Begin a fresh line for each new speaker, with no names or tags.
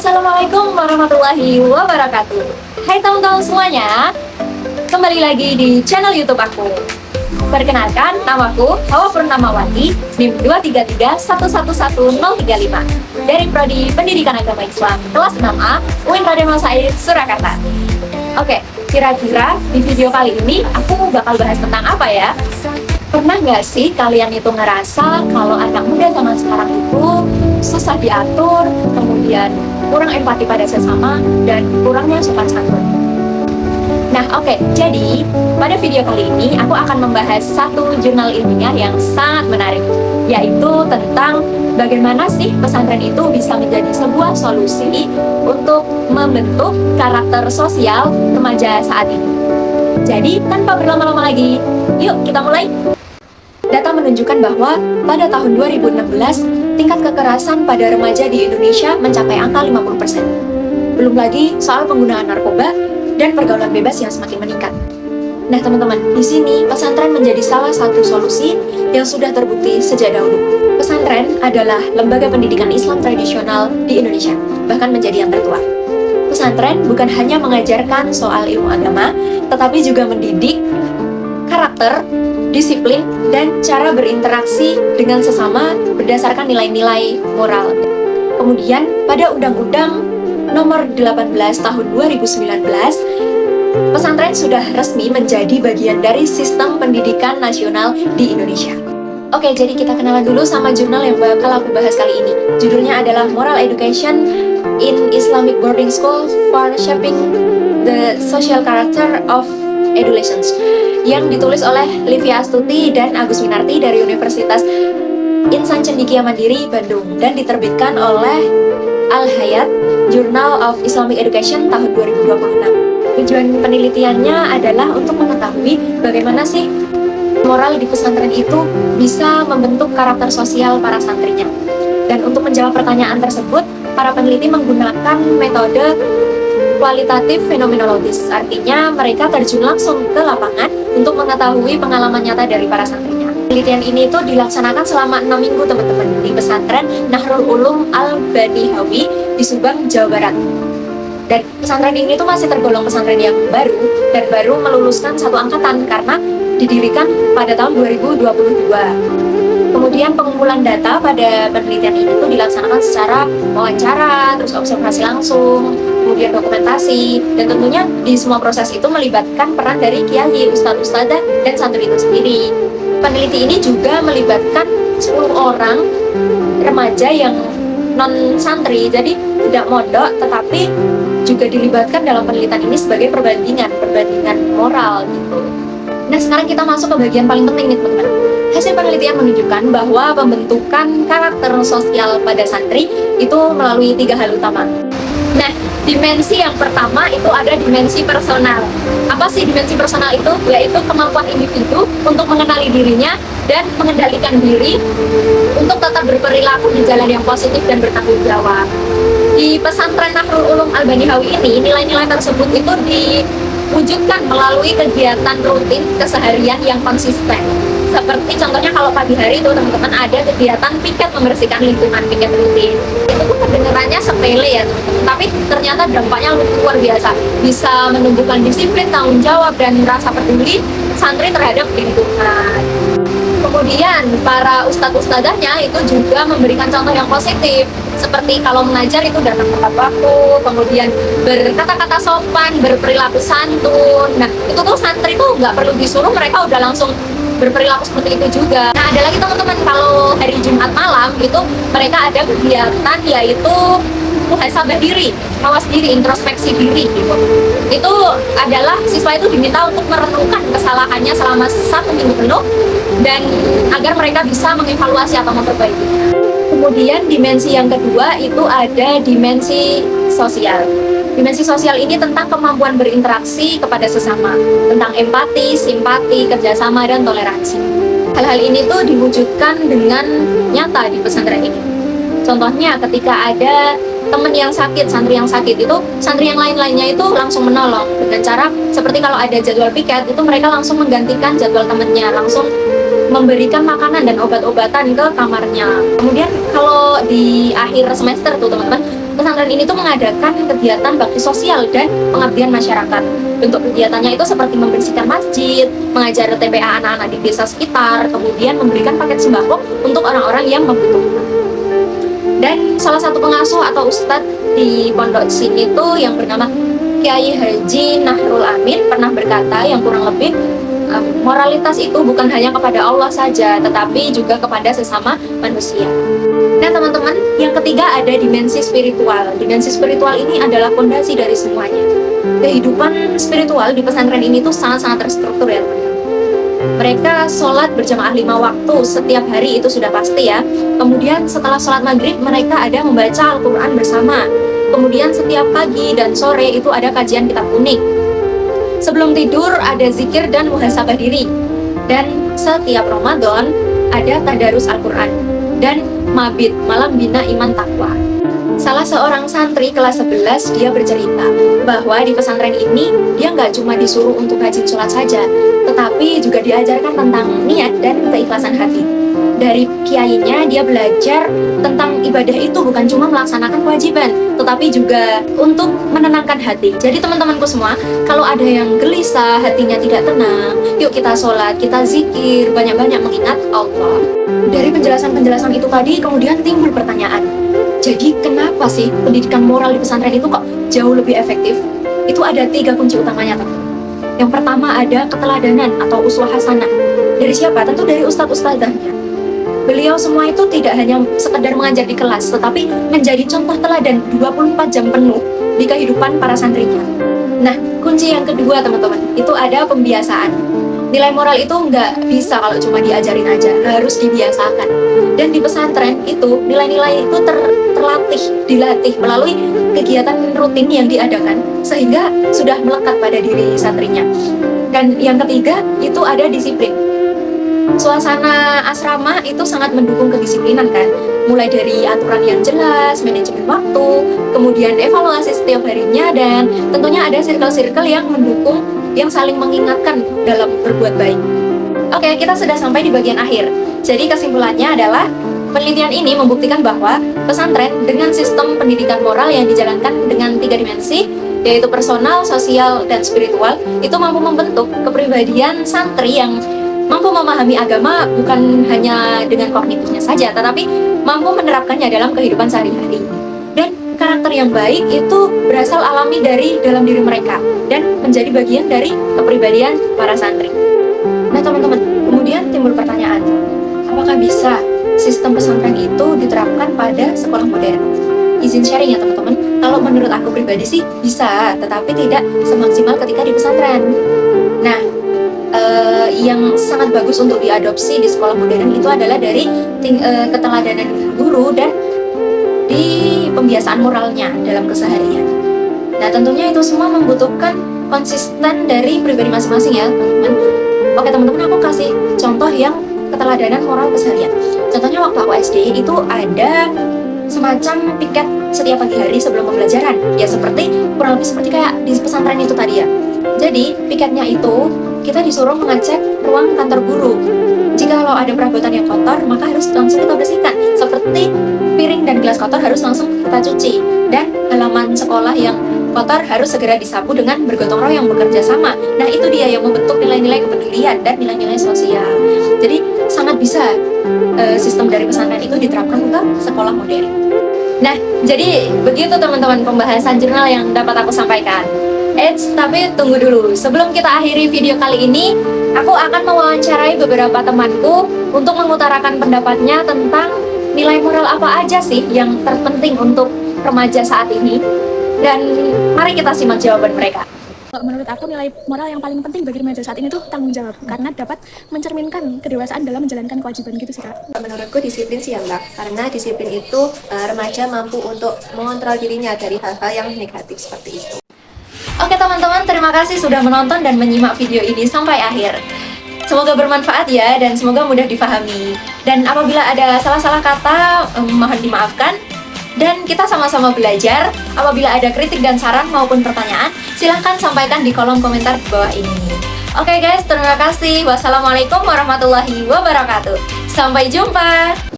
Assalamualaikum warahmatullahi wabarakatuh. Hai teman-teman semuanya, kembali lagi di channel YouTube aku. Perkenalkan, namaku Hawa Purnamawati, NIM 233111035 dari Prodi Pendidikan Agama Islam kelas 6A UIN Raden Mas Said, Surakarta. Oke, kira-kira di video kali ini aku bakal bahas tentang apa ya? Pernah nggak sih kalian itu ngerasa kalau anak muda zaman sekarang itu susah diatur, kemudian kurang empati pada sesama, dan kurangnya sopan santun? Nah, oke, jadi pada video kali ini aku akan membahas satu jurnal ilmiah yang sangat menarik, yaitu tentang bagaimana sih pesantren itu bisa menjadi sebuah solusi untuk membentuk karakter sosial remaja saat ini. Jadi, tanpa berlama-lama lagi, yuk kita mulai. Data menunjukkan bahwa pada tahun 2016, tingkat kekerasan pada remaja di Indonesia mencapai angka 50%. Belum lagi soal penggunaan narkoba dan pergaulan bebas yang semakin meningkat. Nah teman-teman, di sini pesantren menjadi salah satu solusi yang sudah terbukti sejak dahulu. Pesantren adalah lembaga pendidikan Islam tradisional di Indonesia, bahkan menjadi yang tertua. Pesantren bukan hanya mengajarkan soal ilmu agama, tetapi juga mendidik karakter, disiplin, dan cara berinteraksi dengan sesama berdasarkan nilai-nilai moral. Kemudian, pada Undang-Undang Nomor 18 Tahun 2019, pesantren sudah resmi menjadi bagian dari sistem pendidikan nasional di Indonesia. Oke, jadi kita kenalan dulu sama jurnal yang bakal aku bahas kali ini. Judulnya adalah Moral Education in Islamic Boarding School for Shaping the Social Character of Adolescents, yang ditulis oleh Livia Astuti dan Agus Minarti dari Universitas Insan Cendekia Mandiri, Bandung, dan diterbitkan oleh Al-Hayat Journal of Islamic Education tahun 2026. Tujuan penelitiannya adalah untuk mengetahui bagaimana sih moral di pesantren itu bisa membentuk karakter sosial para santrinya. Dan untuk menjawab pertanyaan tersebut, para peneliti menggunakan metode kualitatif fenomenologis, artinya mereka terjun langsung ke lapangan untuk mengetahui pengalaman nyata dari para santrinya. Penelitian ini tuh dilaksanakan selama 6 minggu teman-teman di pesantren Nahrul Ulum Al-Banihawi di Subang, Jawa Barat. Dan pesantren ini tuh masih tergolong pesantren yang baru dan baru meluluskan satu angkatan karena didirikan pada tahun 2022. Kemudian pengumpulan data pada penelitian ini tuh dilaksanakan secara wawancara, terus observasi langsung, kemudian dokumentasi, dan tentunya di semua proses itu melibatkan peran dari kiai, ustadz-ustadzah, dan santri itu sendiri. Peneliti ini juga melibatkan 10 orang remaja yang non-santri, jadi tidak mondok, tetapi juga dilibatkan dalam penelitian ini sebagai perbandingan moral gitu. Nah, sekarang kita masuk ke bagian paling penting nih teman-teman. Hasil penelitian menunjukkan bahwa pembentukan karakter sosial pada santri itu melalui 3 hal utama. Nah, dimensi yang pertama itu ada dimensi personal. Apa sih dimensi personal itu? Yaitu kemampuan individu untuk mengenali dirinya dan mengendalikan diri untuk tetap berperilaku di jalan yang positif dan bertanggung jawab. Di pesantren Nahrul Ulum Al-Banihawi ini, nilai-nilai tersebut itu diwujudkan melalui kegiatan rutin keseharian yang konsisten. Seperti contohnya kalau pagi hari itu teman-teman ada kegiatan piket membersihkan lingkungan, piket rutin. Itu tuh kedengarannya sepele ya teman-teman, tapi ternyata dampaknya luar biasa. Bisa menumbuhkan disiplin, tanggung jawab, dan rasa peduli santri terhadap lingkungan. Kemudian para ustadz-ustadzahnya itu juga memberikan contoh yang positif, seperti kalau mengajar itu datang tepat waktu, kemudian berkata-kata sopan, berperilaku santun. Nah, itu tuh santri tuh nggak perlu disuruh, mereka udah langsung berperilaku seperti itu juga. Nah, ada lagi teman-teman, kalau hari Jumat malam itu mereka ada kegiatan yaitu muhasabah diri, mawas diri, introspeksi diri gitu. Itu adalah siswa itu diminta untuk merenungkan kesalahannya selama 1 minggu penuh dan agar mereka bisa mengevaluasi atau memperbaikinya. Kemudian dimensi yang kedua itu ada dimensi sosial. Dimensi sosial ini tentang kemampuan berinteraksi kepada sesama, tentang empati, simpati, kerjasama, dan toleransi. Hal-hal ini tuh diwujudkan dengan nyata di pesantren ini. Contohnya ketika ada teman yang sakit, santri yang sakit, itu santri yang lain-lainnya itu langsung menolong dengan cara seperti kalau ada jadwal piket itu mereka langsung menggantikan jadwal temannya, langsung memberikan makanan dan obat-obatan ke kamarnya. Kemudian kalau di akhir semester tuh teman-teman, pesantren pesantren ini tuh mengadakan kegiatan bakti sosial dan pengabdian masyarakat. Bentuk kegiatannya itu seperti membersihkan masjid, mengajar TPA anak-anak di desa sekitar, kemudian memberikan paket sembako untuk orang-orang yang membutuhkan. Dan salah satu pengasuh atau ustadz di pondok sini tuh yang bernama Kiai Haji Nahrul Amin pernah berkata yang kurang lebih moralitas itu bukan hanya kepada Allah saja, tetapi juga kepada sesama manusia. Nah teman-teman, yang ketiga ada dimensi spiritual. Dimensi spiritual ini adalah fondasi dari semuanya. Kehidupan spiritual di pesantren ini tuh sangat-sangat terstruktur ya teman-teman. Mereka sholat berjamaah 5 waktu setiap hari, itu sudah pasti ya. Kemudian setelah sholat maghrib mereka ada membaca Al-Quran bersama. Kemudian setiap pagi dan sore itu ada kajian kitab kuning. Sebelum tidur ada zikir dan muhasabah diri. Dan setiap Ramadan ada tadarus Al-Quran. Dan mabit, malam bina iman takwa. Salah seorang santri kelas 11 dia bercerita bahwa di pesantren ini dia nggak cuma disuruh untuk rajin sholat saja, tetapi juga diajarkan tentang niat dan keikhlasan hati. Dari kiainya dia belajar tentang ibadah itu bukan cuma melaksanakan kewajiban, tetapi juga untuk menenangkan hati. Jadi teman-temanku semua, kalau ada yang gelisah, hatinya tidak tenang, yuk kita sholat, kita zikir, banyak-banyak mengingat Allah. Dari penjelasan-penjelasan itu tadi kemudian timbul pertanyaan, jadi kenapa sih pendidikan moral di pesantren itu kok jauh lebih efektif? Itu ada 3 kunci utamanya teman-teman. Yang pertama ada keteladanan atau uswah hasanah. Dari siapa? Tentu dari ustadz-ustadzahnya. Beliau semua itu tidak hanya sekedar mengajar di kelas, tetapi menjadi contoh teladan 24 jam penuh di kehidupan para santrinya. Nah, kunci yang kedua teman-teman, itu ada pembiasaan. Nilai moral itu nggak bisa kalau cuma diajarin aja, harus dibiasakan. Dan di pesantren itu, nilai-nilai itu dilatih melalui kegiatan rutin yang diadakan, sehingga sudah melekat pada diri santrinya. Dan yang ketiga, itu ada disiplin. Suasana asrama itu sangat mendukung kedisiplinan kan, mulai dari aturan yang jelas, manajemen waktu, kemudian evaluasi setiap harinya, dan tentunya ada circle-circle yang mendukung, yang saling mengingatkan dalam berbuat baik. Oke, kita sudah sampai di bagian akhir. Jadi kesimpulannya adalah penelitian ini membuktikan bahwa pesantren dengan sistem pendidikan moral yang dijalankan dengan 3 dimensi, yaitu personal, sosial, dan spiritual, itu mampu membentuk kepribadian santri yang mampu memahami agama bukan hanya dengan kognitifnya saja, tetapi mampu menerapkannya dalam kehidupan sehari-hari. Dan karakter yang baik itu berasal alami dari dalam diri mereka dan menjadi bagian dari kepribadian para santri. Nah teman-teman, kemudian timbul pertanyaan, apakah bisa sistem pesantren itu diterapkan pada sekolah modern? Izin sharing ya teman-teman, kalau menurut aku pribadi sih bisa, tetapi tidak semaksimal ketika di pesantren. Nah, yang sangat bagus untuk diadopsi di sekolah modern itu adalah dari keteladanan guru dan di pembiasaan moralnya dalam keseharian. Nah tentunya itu semua membutuhkan konsisten dari pribadi masing-masing ya teman-teman. Oke teman-teman, aku kasih contoh yang keteladanan moral keseharian. Contohnya waktu aku SD itu ada semacam piket setiap pagi hari sebelum pembelajaran. Ya kurang lebih seperti kayak di pesantren itu tadi ya. Jadi piketnya itu kita disuruh mengecek ruang kantor guru. Jika kalau ada perabotan yang kotor, maka harus langsung kita bersihkan. Seperti piring dan gelas kotor harus langsung kita cuci. Dan halaman sekolah yang kotor harus segera disapu dengan bergotong royong bekerja sama. Nah itu dia yang membentuk nilai-nilai kepedulian dan nilai-nilai sosial. Jadi sangat bisa sistem dari pesantren itu diterapkan ke sekolah modern. Nah jadi begitu teman-teman pembahasan jurnal yang dapat aku sampaikan. Tapi tunggu dulu, sebelum kita akhiri video kali ini, aku akan mewawancarai beberapa temanku untuk mengutarakan pendapatnya tentang nilai moral apa aja sih yang terpenting untuk remaja saat ini. Dan mari kita simak jawaban mereka.
Menurut aku nilai moral yang paling penting bagi remaja saat ini tuh tanggung jawab, karena dapat mencerminkan kedewasaan dalam menjalankan kewajiban gitu sih Kak.
Menurutku disiplin sih ya Mbak, karena disiplin itu remaja mampu untuk mengontrol dirinya dari hal-hal yang negatif seperti itu.
Oke teman-teman, terima kasih sudah menonton dan menyimak video ini sampai akhir. Semoga bermanfaat ya, dan semoga mudah difahami. Dan apabila ada salah-salah kata, mohon dimaafkan. Dan kita sama-sama belajar. Apabila ada kritik dan saran maupun pertanyaan, silahkan sampaikan di kolom komentar di bawah ini. Oke guys, terima kasih. Wassalamualaikum warahmatullahi wabarakatuh. Sampai jumpa.